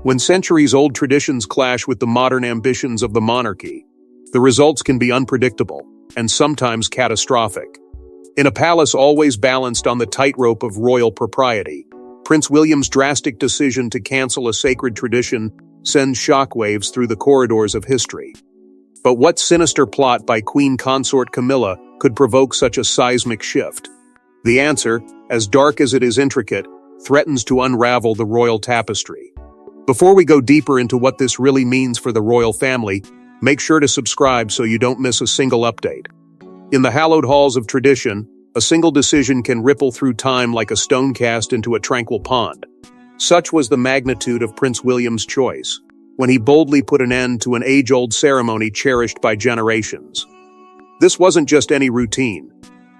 When centuries-old traditions clash with the modern ambitions of the monarchy, the results can be unpredictable and sometimes catastrophic. In a palace always balanced on the tightrope of royal propriety, Prince William's drastic decision to cancel a sacred tradition sends shockwaves through the corridors of history. But what sinister plot by Queen Consort Camilla could provoke such a seismic shift? The answer, as dark as it is intricate, threatens to unravel the royal tapestry. Before we go deeper into what this really means for the royal family, make sure to subscribe so you don't miss a single update. In the hallowed halls of tradition, a single decision can ripple through time like a stone cast into a tranquil pond. Such was the magnitude of Prince William's choice, when he boldly put an end to an age-old ceremony cherished by generations. This wasn't just any routine.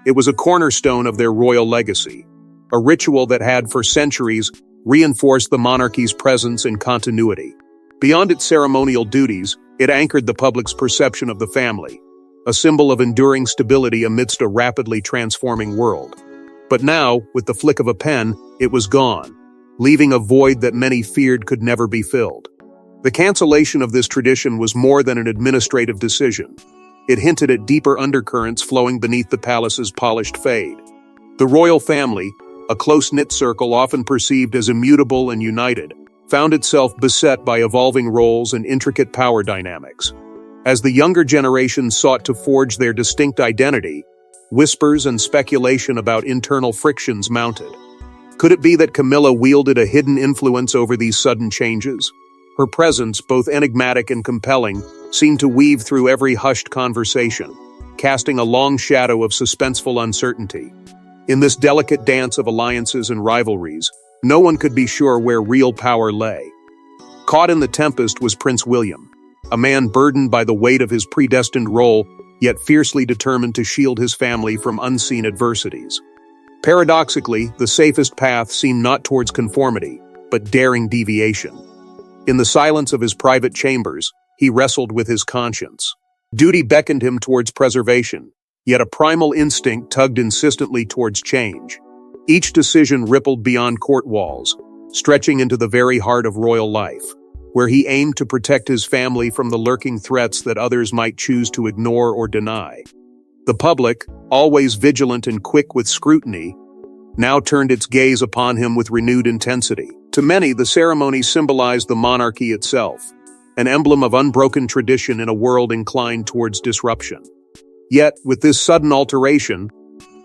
It was a cornerstone of their royal legacy, a ritual that had, for centuries, reinforced the monarchy's presence and continuity. Beyond its ceremonial duties, it anchored the public's perception of the family, a symbol of enduring stability amidst a rapidly transforming world. But now, with the flick of a pen, it was gone, leaving a void that many feared could never be filled. The cancellation of this tradition was more than an administrative decision. It hinted at deeper undercurrents flowing beneath the palace's polished fade. The royal family, a close-knit circle often perceived as immutable and united, found itself beset by evolving roles and intricate power dynamics. As the younger generation sought to forge their distinct identity, whispers and speculation about internal frictions mounted. Could it be that Camilla wielded a hidden influence over these sudden changes? Her presence, both enigmatic and compelling, seemed to weave through every hushed conversation, casting a long shadow of suspenseful uncertainty. In this delicate dance of alliances and rivalries, no one could be sure where real power lay. Caught in the tempest was Prince William, a man burdened by the weight of his predestined role, yet fiercely determined to shield his family from unseen adversities. Paradoxically, the safest path seemed not towards conformity, but daring deviation. In the silence of his private chambers, he wrestled with his conscience. Duty beckoned him towards preservation, yet a primal instinct tugged insistently towards change. Each decision rippled beyond court walls, stretching into the very heart of royal life, where he aimed to protect his family from the lurking threats that others might choose to ignore or deny. The public, always vigilant and quick with scrutiny, now turned its gaze upon him with renewed intensity. To many, the ceremony symbolized the monarchy itself, an emblem of unbroken tradition in a world inclined towards disruption. Yet, with this sudden alteration,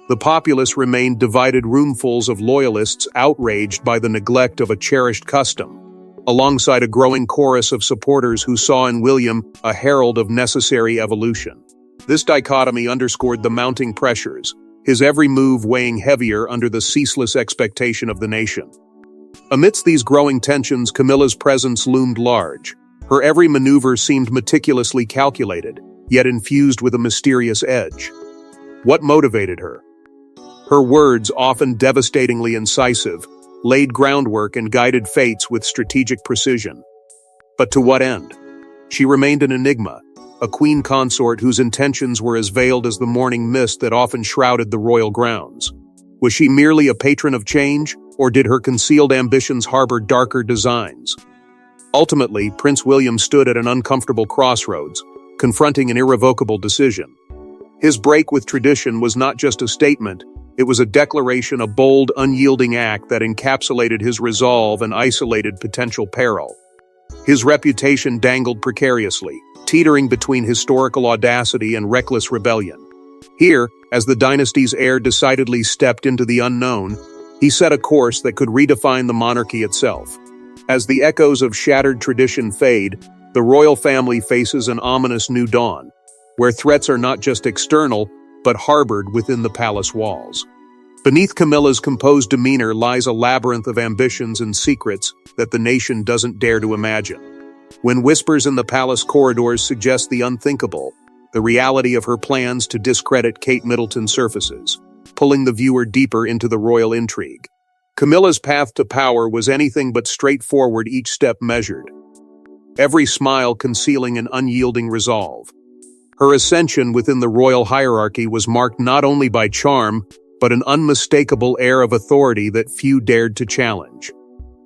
the populace remained divided roomfuls of loyalists outraged by the neglect of a cherished custom, alongside a growing chorus of supporters who saw in William a herald of necessary evolution. This dichotomy underscored the mounting pressures, his every move weighing heavier under the ceaseless expectation of the nation. Amidst these growing tensions, Camilla's presence loomed large. Her every maneuver seemed meticulously calculated, yet infused with a mysterious edge. What motivated her? Her words, often devastatingly incisive, laid groundwork and guided fates with strategic precision. But to what end? She remained an enigma, a queen consort whose intentions were as veiled as the morning mist that often shrouded the royal grounds. Was she merely a patron of change, or did her concealed ambitions harbor darker designs? Ultimately, Prince William stood at an uncomfortable crossroads, confronting an irrevocable decision. His break with tradition was not just a statement, it was a declaration, a bold, unyielding act that encapsulated his resolve and isolated potential peril. His reputation dangled precariously, teetering between historical audacity and reckless rebellion. Here, as the dynasty's heir decidedly stepped into the unknown, he set a course that could redefine the monarchy itself. As the echoes of shattered tradition fade, the royal family faces an ominous new dawn, where threats are not just external, but harbored within the palace walls. Beneath Camilla's composed demeanor lies a labyrinth of ambitions and secrets that the nation doesn't dare to imagine. When whispers in the palace corridors suggest the unthinkable, the reality of her plans to discredit Kate Middleton surfaces, pulling the viewer deeper into the royal intrigue. Camilla's path to power was anything but straightforward, each step measured, every smile concealing an unyielding resolve. Her ascension within the royal hierarchy was marked not only by charm, but an unmistakable air of authority that few dared to challenge.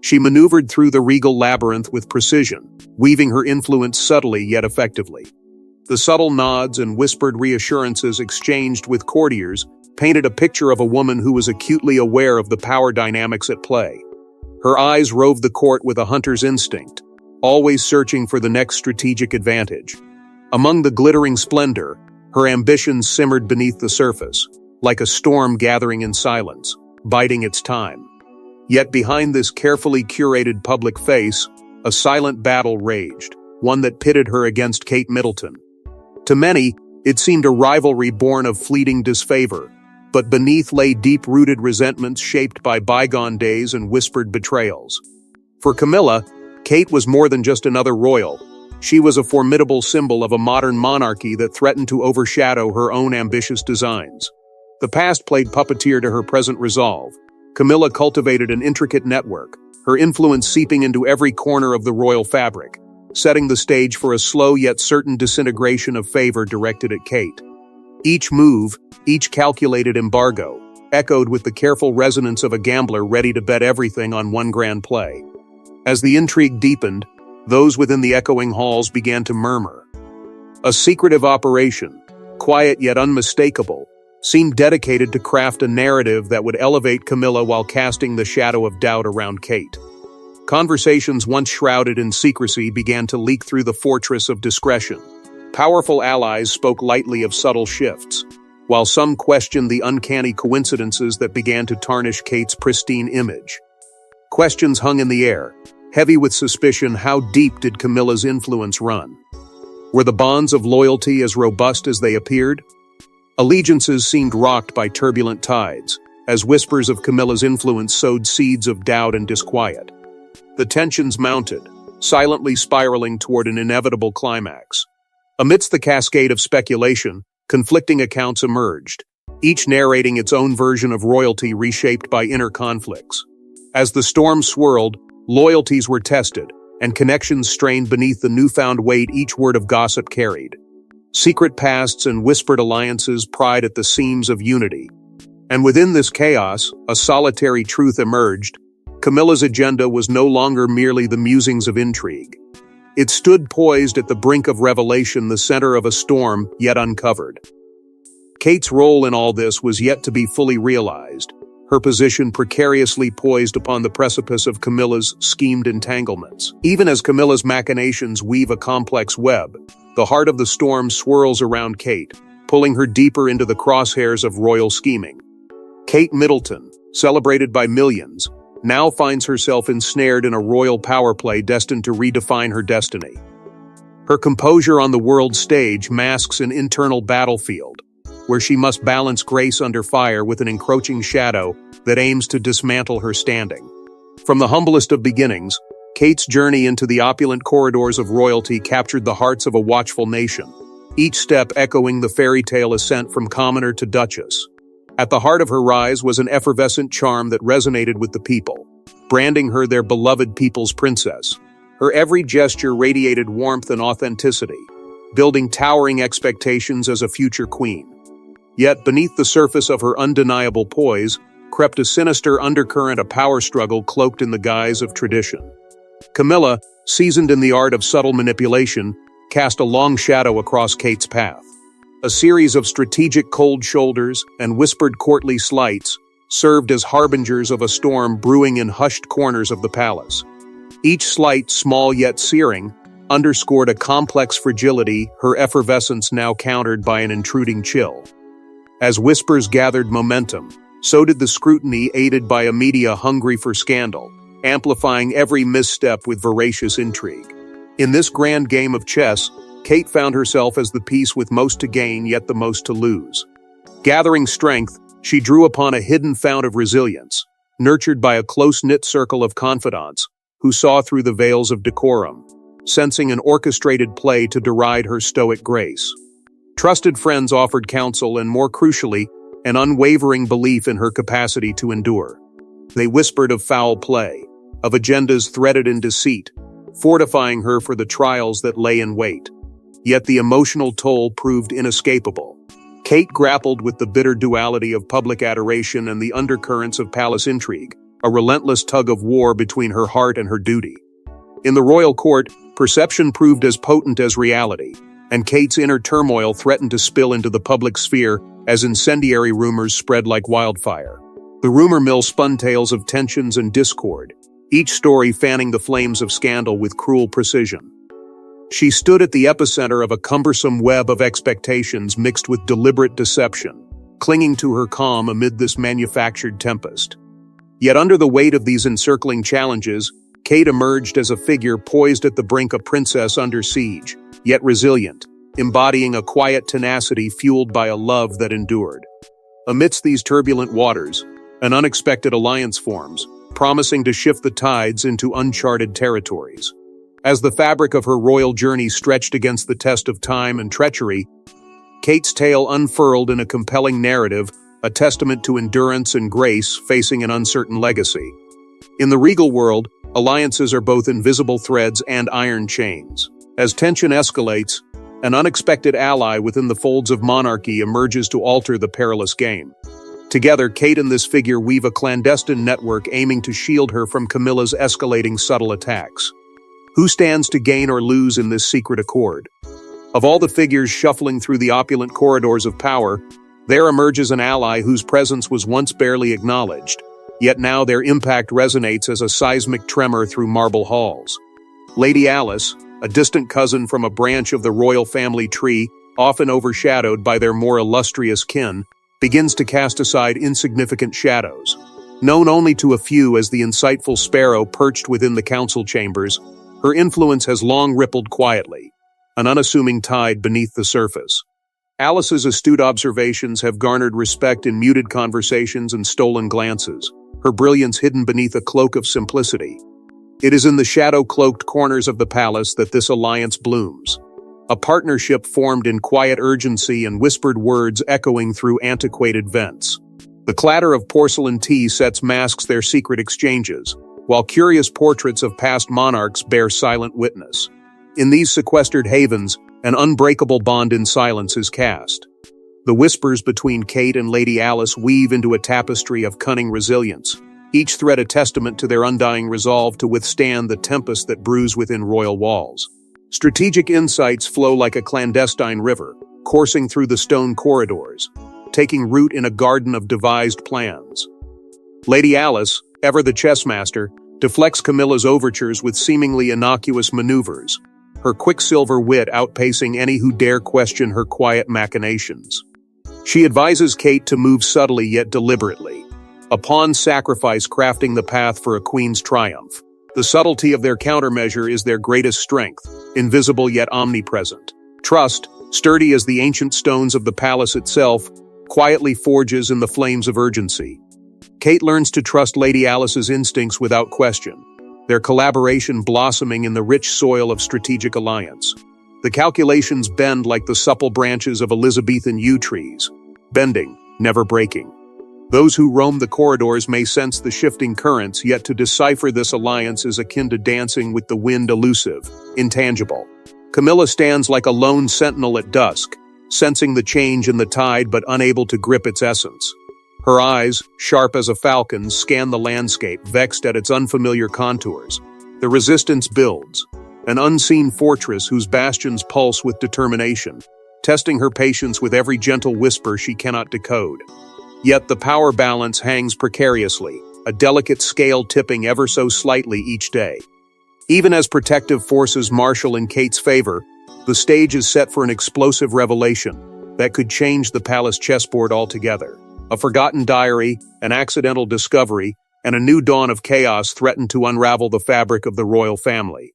She maneuvered through the regal labyrinth with precision, weaving her influence subtly yet effectively. The subtle nods and whispered reassurances exchanged with courtiers painted a picture of a woman who was acutely aware of the power dynamics at play. Her eyes roved the court with a hunter's instinct, always searching for the next strategic advantage. Among the glittering splendor, her ambitions simmered beneath the surface, like a storm gathering in silence, biding its time. Yet behind this carefully curated public face, a silent battle raged, one that pitted her against Kate Middleton. To many, it seemed a rivalry born of fleeting disfavor, but beneath lay deep-rooted resentments shaped by bygone days and whispered betrayals. For Camilla, Kate was more than just another royal. She was a formidable symbol of a modern monarchy that threatened to overshadow her own ambitious designs. The past played puppeteer to her present resolve. Camilla cultivated an intricate network, her influence seeping into every corner of the royal fabric, setting the stage for a slow yet certain disintegration of favor directed at Kate. Each move, each calculated embargo, echoed with the careful resonance of a gambler ready to bet everything on one grand play. As the intrigue deepened, those within the echoing halls began to murmur. A secretive operation, quiet yet unmistakable, seemed dedicated to craft a narrative that would elevate Camilla while casting the shadow of doubt around Kate. Conversations once shrouded in secrecy began to leak through the fortress of discretion. Powerful allies spoke lightly of subtle shifts, while some questioned the uncanny coincidences that began to tarnish Kate's pristine image. Questions hung in the air, heavy with suspicion. How deep did Camilla's influence run? Were the bonds of loyalty as robust as they appeared? Allegiances seemed rocked by turbulent tides, as whispers of Camilla's influence sowed seeds of doubt and disquiet. The tensions mounted, silently spiraling toward an inevitable climax. Amidst the cascade of speculation, conflicting accounts emerged, each narrating its own version of royalty reshaped by inner conflicts. As the storm swirled, loyalties were tested, and connections strained beneath the newfound weight each word of gossip carried. Secret pasts and whispered alliances pried at the seams of unity. And within this chaos, a solitary truth emerged. Camilla's agenda was no longer merely the musings of intrigue. It stood poised at the brink of revelation, the center of a storm yet uncovered. Kate's role in all this was yet to be fully realized, her position precariously poised upon the precipice of Camilla's schemed entanglements. Even as Camilla's machinations weave a complex web, the heart of the storm swirls around Kate, pulling her deeper into the crosshairs of royal scheming. Kate Middleton, celebrated by millions, now finds herself ensnared in a royal power play destined to redefine her destiny. Her composure on the world stage masks an internal battlefield, where she must balance grace under fire with an encroaching shadow that aims to dismantle her standing. From the humblest of beginnings, Kate's journey into the opulent corridors of royalty captured the hearts of a watchful nation, each step echoing the fairy tale ascent from commoner to duchess. At the heart of her rise was an effervescent charm that resonated with the people, branding her their beloved people's princess. Her every gesture radiated warmth and authenticity, building towering expectations as a future queen. Yet beneath the surface of her undeniable poise crept a sinister undercurrent, a power struggle cloaked in the guise of tradition. Camilla, seasoned in the art of subtle manipulation, cast a long shadow across Kate's path. A series of strategic cold shoulders and whispered courtly slights served as harbingers of a storm brewing in hushed corners of the palace. Each slight, small yet searing, underscored a complex fragility, her effervescence now countered by an intruding chill. As whispers gathered momentum, so did the scrutiny, aided by a media hungry for scandal, amplifying every misstep with voracious intrigue. In this grand game of chess, Kate found herself as the piece with most to gain yet the most to lose. Gathering strength, she drew upon a hidden fount of resilience, nurtured by a close-knit circle of confidants who saw through the veils of decorum, sensing an orchestrated play to deride her stoic grace. Trusted friends offered counsel and, more crucially, an unwavering belief in her capacity to endure. They whispered of foul play, of agendas threaded in deceit, fortifying her for the trials that lay in wait. Yet the emotional toll proved inescapable. Kate grappled with the bitter duality of public adoration and the undercurrents of palace intrigue, a relentless tug of war between her heart and her duty. In the royal court, perception proved as potent as reality, and Kate's inner turmoil threatened to spill into the public sphere as incendiary rumors spread like wildfire. The rumor mill spun tales of tensions and discord, each story fanning the flames of scandal with cruel precision. She stood at the epicenter of a cumbersome web of expectations mixed with deliberate deception, clinging to her calm amid this manufactured tempest. Yet under the weight of these encircling challenges, Kate emerged as a figure poised at the brink, a princess under siege, yet resilient, embodying a quiet tenacity fueled by a love that endured. Amidst these turbulent waters, an unexpected alliance forms, promising to shift the tides into uncharted territories. As the fabric of her royal journey stretched against the test of time and treachery, Kate's tale unfurled in a compelling narrative, a testament to endurance and grace facing an uncertain legacy. In the regal world, alliances are both invisible threads and iron chains. As tension escalates, an unexpected ally within the folds of monarchy emerges to alter the perilous game. Together, Kate and this figure weave a clandestine network aiming to shield her from Camilla's escalating subtle attacks. Who stands to gain or lose in this secret accord? Of all the figures shuffling through the opulent corridors of power, there emerges an ally whose presence was once barely acknowledged, yet now their impact resonates as a seismic tremor through marble halls. Lady Alice, a distant cousin from a branch of the royal family tree, often overshadowed by their more illustrious kin, begins to cast aside insignificant shadows. Known only to a few as the insightful sparrow perched within the council chambers, her influence has long rippled quietly, an unassuming tide beneath the surface. Alice's astute observations have garnered respect in muted conversations and stolen glances, her brilliance hidden beneath a cloak of simplicity. It is in the shadow-cloaked corners of the palace that this alliance blooms, a partnership formed in quiet urgency and whispered words echoing through antiquated vents. The clatter of porcelain tea sets masks their secret exchanges, while curious portraits of past monarchs bear silent witness. In these sequestered havens, an unbreakable bond in silence is cast. The whispers between Kate and Lady Alice weave into a tapestry of cunning resilience, each thread a testament to their undying resolve to withstand the tempest that brews within royal walls. Strategic insights flow like a clandestine river, coursing through the stone corridors, taking root in a garden of devised plans. Lady Alice, ever the chessmaster, deflects Camilla's overtures with seemingly innocuous maneuvers, her quicksilver wit outpacing any who dare question her quiet machinations. She advises Kate to move subtly yet deliberately, a pawn's sacrifice crafting the path for a queen's triumph. The subtlety of their countermeasure is their greatest strength, invisible yet omnipresent. Trust, sturdy as the ancient stones of the palace itself, quietly forges in the flames of urgency. Kate learns to trust Lady Alice's instincts without question, their collaboration blossoming in the rich soil of strategic alliance. The calculations bend like the supple branches of Elizabethan yew trees, bending, never breaking. Those who roam the corridors may sense the shifting currents, yet to decipher this alliance is akin to dancing with the wind, elusive, intangible. Camilla stands like a lone sentinel at dusk, sensing the change in the tide but unable to grip its essence. Her eyes, sharp as a falcon's, scan the landscape, vexed at its unfamiliar contours. The resistance builds, an unseen fortress whose bastions pulse with determination, testing her patience with every gentle whisper she cannot decode. Yet the power balance hangs precariously, a delicate scale tipping ever so slightly each day. Even as protective forces marshal in Kate's favor, the stage is set for an explosive revelation that could change the palace chessboard altogether. A forgotten diary, an accidental discovery, and a new dawn of chaos threaten to unravel the fabric of the royal family.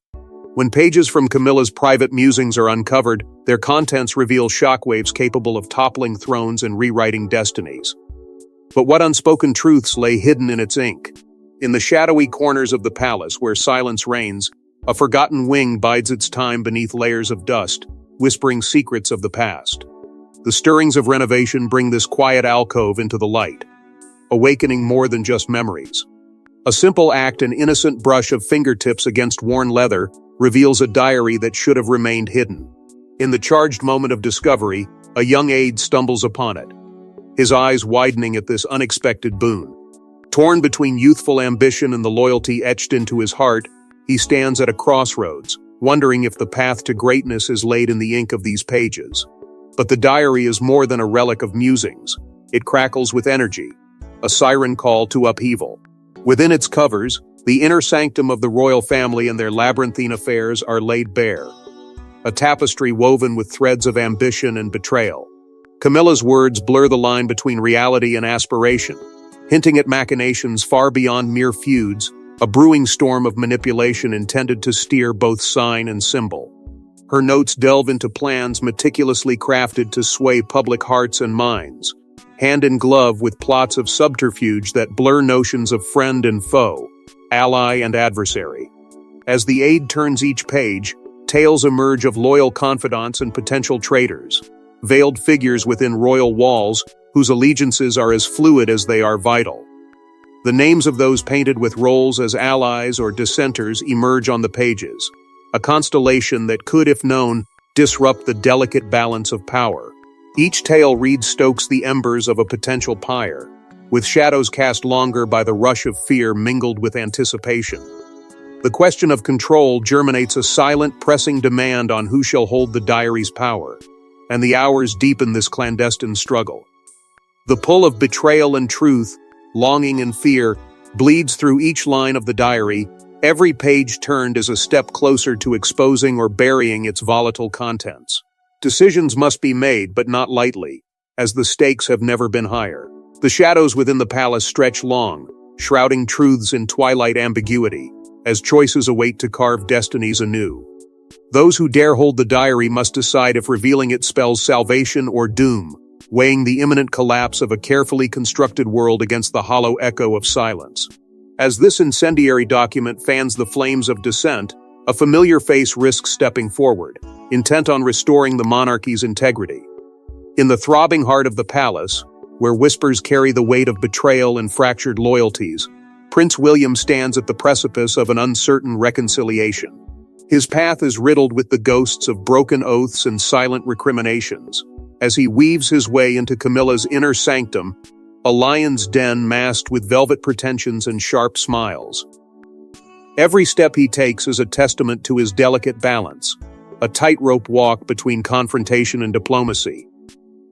When pages from Camilla's private musings are uncovered, their contents reveal shockwaves capable of toppling thrones and rewriting destinies. But what unspoken truths lay hidden in its ink? In the shadowy corners of the palace where silence reigns, a forgotten wing bides its time beneath layers of dust, whispering secrets of the past. The stirrings of renovation bring this quiet alcove into the light, awakening more than just memories. A simple act, an innocent brush of fingertips against worn leather, reveals a diary that should have remained hidden. In the charged moment of discovery, a young aide stumbles upon it, his eyes widening at this unexpected boon. Torn between youthful ambition and the loyalty etched into his heart, he stands at a crossroads, wondering if the path to greatness is laid in the ink of these pages. But the diary is more than a relic of musings. It crackles with energy, a siren call to upheaval. Within its covers, the inner sanctum of the royal family and their labyrinthine affairs are laid bare. A tapestry woven with threads of ambition and betrayal. Camilla's words blur the line between reality and aspiration, hinting at machinations far beyond mere feuds, a brewing storm of manipulation intended to steer both sign and symbol. Her notes delve into plans meticulously crafted to sway public hearts and minds, hand in glove with plots of subterfuge that blur notions of friend and foe, ally and adversary. As the aide turns each page, tales emerge of loyal confidants and potential traitors, veiled figures within royal walls whose allegiances are as fluid as they are vital. The names of those painted with roles as allies or dissenters emerge on the pages, a constellation that could, if known, disrupt the delicate balance of power. Each tale stokes the embers of a potential pyre, with shadows cast longer by the rush of fear mingled with anticipation. The question of control germinates a silent, pressing demand on who shall hold the diary's power, and the hours deepen this clandestine struggle. The pull of betrayal and truth, longing and fear, bleeds through each line of the diary. Every page turned is a step closer to exposing or burying its volatile contents. Decisions must be made, but not lightly, as the stakes have never been higher. The shadows within the palace stretch long, shrouding truths in twilight ambiguity, as choices await to carve destinies anew. Those who dare hold the diary must decide if revealing it spells salvation or doom, weighing the imminent collapse of a carefully constructed world against the hollow echo of silence. As this incendiary document fans the flames of dissent, a familiar face risks stepping forward, intent on restoring the monarchy's integrity. In the throbbing heart of the palace, where whispers carry the weight of betrayal and fractured loyalties, Prince William stands at the precipice of an uncertain reconciliation. His path is riddled with the ghosts of broken oaths and silent recriminations. As he weaves his way into Camilla's inner sanctum, a lion's den masked with velvet pretensions and sharp smiles. Every step he takes is a testament to his delicate balance, a tightrope walk between confrontation and diplomacy.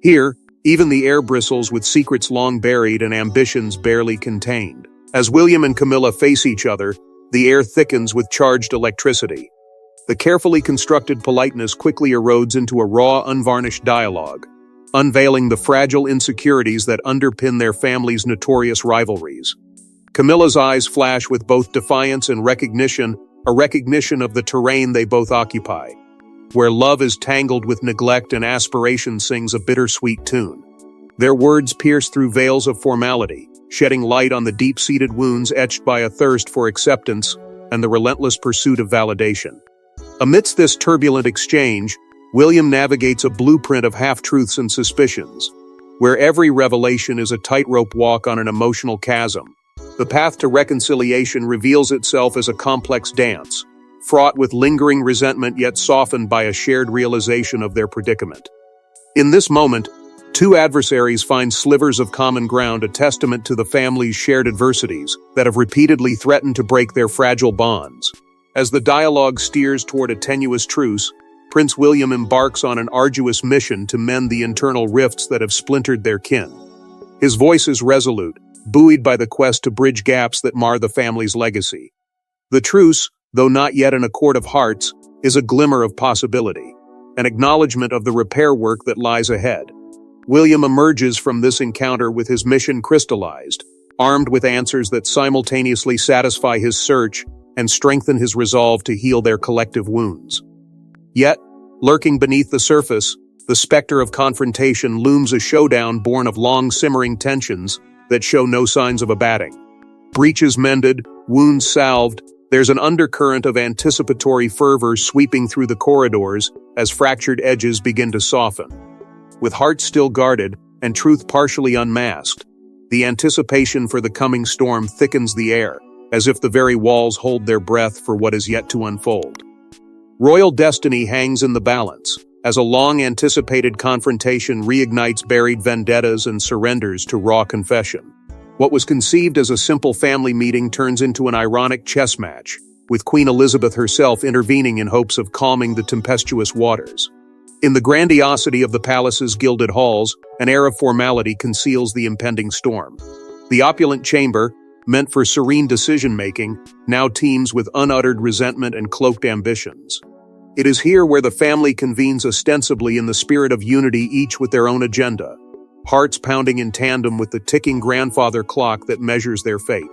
Here, even the air bristles with secrets long buried and ambitions barely contained. As William and Camilla face each other, the air thickens with charged electricity. The carefully constructed politeness quickly erodes into a raw, unvarnished dialogue, unveiling the fragile insecurities that underpin their family's notorious rivalries. Camilla's eyes flash with both defiance and recognition, a recognition of the terrain they both occupy, where love is tangled with neglect and aspiration sings a bittersweet tune. Their words pierce through veils of formality, shedding light on the deep-seated wounds etched by a thirst for acceptance and the relentless pursuit of validation. Amidst this turbulent exchange, William navigates a blueprint of half-truths and suspicions, where every revelation is a tightrope walk on an emotional chasm. The path to reconciliation reveals itself as a complex dance, fraught with lingering resentment yet softened by a shared realization of their predicament. In this moment, two adversaries find slivers of common ground, a testament to the family's shared adversities that have repeatedly threatened to break their fragile bonds. As the dialogue steers toward a tenuous truce, Prince William embarks on an arduous mission to mend the internal rifts that have splintered their kin. His voice is resolute, buoyed by the quest to bridge gaps that mar the family's legacy. The truce, though not yet an accord of hearts, is a glimmer of possibility, an acknowledgement of the repair work that lies ahead. William emerges from this encounter with his mission crystallized, armed with answers that simultaneously satisfy his search and strengthen his resolve to heal their collective wounds. Yet, lurking beneath the surface, the specter of confrontation looms, a showdown born of long-simmering tensions that show no signs of abating. Breaches mended, wounds salved, there's an undercurrent of anticipatory fervor sweeping through the corridors as fractured edges begin to soften. With hearts still guarded and truth partially unmasked, the anticipation for the coming storm thickens the air, as if the very walls hold their breath for what is yet to unfold. Royal destiny hangs in the balance, as a long-anticipated confrontation reignites buried vendettas and surrenders to raw confession. What was conceived as a simple family meeting turns into an ironic chess match, with Queen Elizabeth herself intervening in hopes of calming the tempestuous waters. In the grandiosity of the palace's gilded halls, an air of formality conceals the impending storm. The opulent chamber, meant for serene decision-making, now teems with unuttered resentment and cloaked ambitions. It is here where the family convenes ostensibly in the spirit of unity, each with their own agenda, hearts pounding in tandem with the ticking grandfather clock that measures their fate.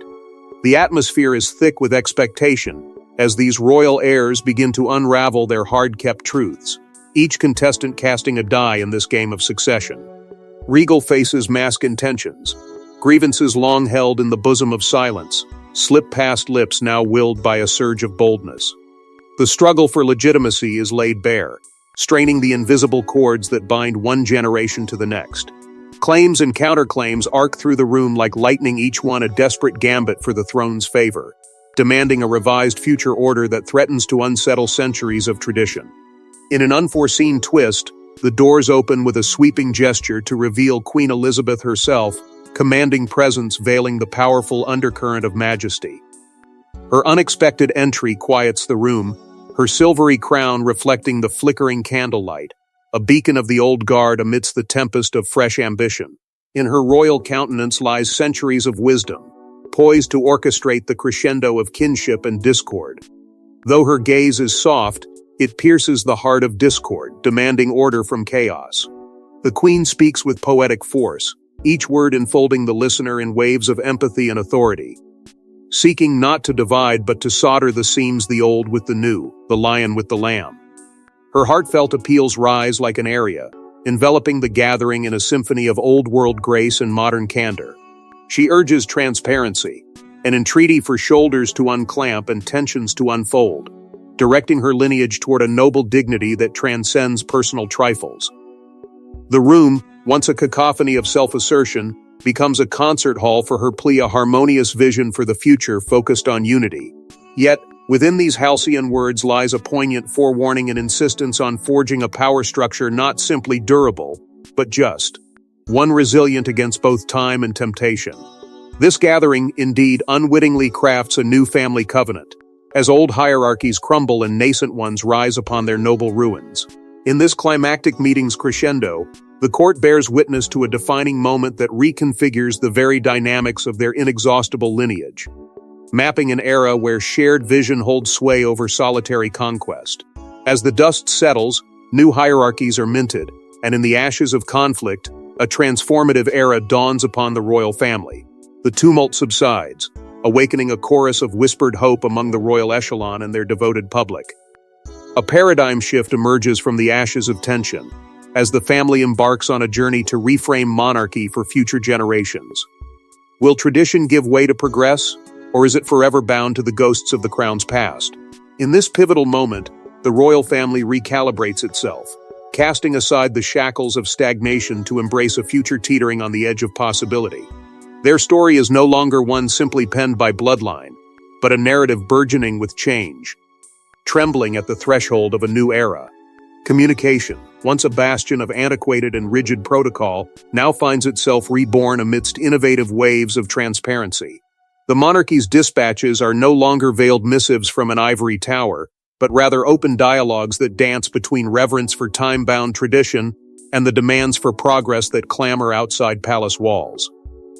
The atmosphere is thick with expectation as these royal heirs begin to unravel their hard-kept truths, each contestant casting a die in this game of succession. Regal faces mask intentions. Grievances long held in the bosom of silence slip past lips now willed by a surge of boldness. The struggle for legitimacy is laid bare, straining the invisible cords that bind one generation to the next. Claims and counterclaims arc through the room like lightning, each one a desperate gambit for the throne's favor, demanding a revised future order that threatens to unsettle centuries of tradition. In an unforeseen twist, the doors open with a sweeping gesture to reveal Queen Elizabeth herself, commanding presence veiling the powerful undercurrent of majesty. Her unexpected entry quiets the room, her silvery crown reflecting the flickering candlelight, a beacon of the old guard amidst the tempest of fresh ambition. In her royal countenance lies centuries of wisdom, poised to orchestrate the crescendo of kinship and discord. Though her gaze is soft, it pierces the heart of discord, demanding order from chaos. The Queen speaks with poetic force, each word enfolding the listener in waves of empathy and authority, seeking not to divide but to solder the seams, the old with the new, the lion with the lamb. Her heartfelt appeals rise like an aria, enveloping the gathering in a symphony of old-world grace and modern candor. She urges transparency, an entreaty for shoulders to unclamp and tensions to unfold, directing her lineage toward a noble dignity that transcends personal trifles. The room, once a cacophony of self-assertion, becomes a concert hall for her plea, a harmonious vision for the future focused on unity. Yet, within these halcyon words lies a poignant forewarning and insistence on forging a power structure not simply durable, but just, one resilient against both time and temptation. This gathering, indeed, unwittingly crafts a new family covenant, as old hierarchies crumble and nascent ones rise upon their noble ruins. In this climactic meeting's crescendo, the court bears witness to a defining moment that reconfigures the very dynamics of their inexhaustible lineage, mapping an era where shared vision holds sway over solitary conquest. As the dust settles, new hierarchies are minted, and in the ashes of conflict, a transformative era dawns upon the royal family. The tumult subsides, awakening a chorus of whispered hope among the royal echelon and their devoted public. A paradigm shift emerges from the ashes of tension, as the family embarks on a journey to reframe monarchy for future generations. Will tradition give way to progress, or is it forever bound to the ghosts of the crown's past? In this pivotal moment, the royal family recalibrates itself, casting aside the shackles of stagnation to embrace a future teetering on the edge of possibility. Their story is no longer one simply penned by bloodline, but a narrative burgeoning with change, trembling at the threshold of a new era. Communication, once a bastion of antiquated and rigid protocol, now finds itself reborn amidst innovative waves of transparency. The monarchy's dispatches are no longer veiled missives from an ivory tower, but rather open dialogues that dance between reverence for time-bound tradition and the demands for progress that clamor outside palace walls.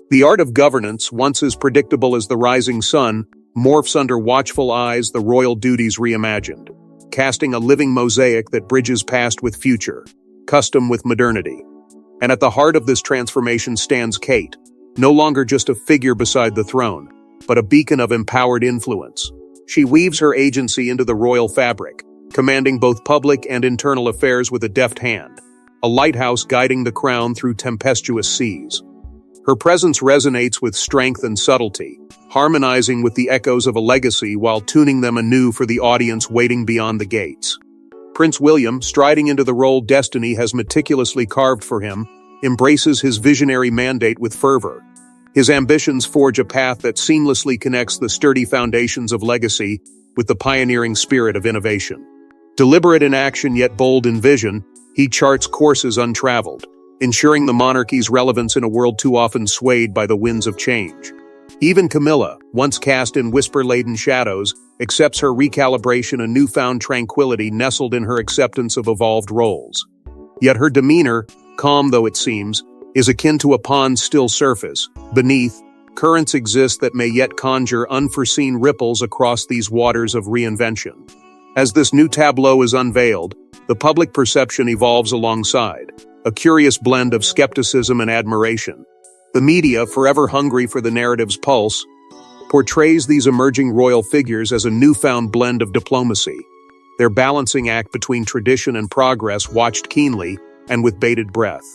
The art of governance, once as predictable as the rising sun, morphs under watchful eyes, the royal duties reimagined, casting a living mosaic that bridges past with future, custom with modernity. And at the heart of this transformation stands Kate, no longer just a figure beside the throne, but a beacon of empowered influence. She weaves her agency into the royal fabric, commanding both public and internal affairs with a deft hand, a lighthouse guiding the crown through tempestuous seas. Her presence resonates with strength and subtlety, harmonizing with the echoes of a legacy while tuning them anew for the audience waiting beyond the gates. Prince William, striding into the role destiny has meticulously carved for him, embraces his visionary mandate with fervor. His ambitions forge a path that seamlessly connects the sturdy foundations of legacy with the pioneering spirit of innovation. Deliberate in action yet bold in vision, he charts courses untraveled, ensuring the monarchy's relevance in a world too often swayed by the winds of change. Even Camilla, once cast in whisper-laden shadows, accepts her recalibration and newfound tranquility nestled in her acceptance of evolved roles. Yet her demeanor, calm though it seems, is akin to a pond's still surface. Beneath, currents exist that may yet conjure unforeseen ripples across these waters of reinvention. As this new tableau is unveiled, the public perception evolves alongside, a curious blend of skepticism and admiration. The media, forever hungry for the narrative's pulse, portrays these emerging royal figures as a newfound blend of diplomacy, their balancing act between tradition and progress watched keenly and with bated breath.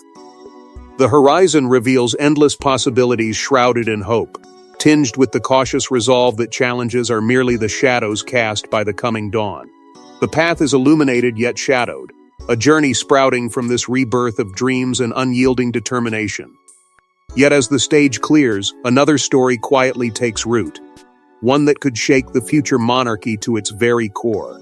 The horizon reveals endless possibilities shrouded in hope, tinged with the cautious resolve that challenges are merely the shadows cast by the coming dawn. The path is illuminated yet shadowed, a journey sprouting from this rebirth of dreams and unyielding determination. Yet as the stage clears, another story quietly takes root, one that could shake the future monarchy to its very core.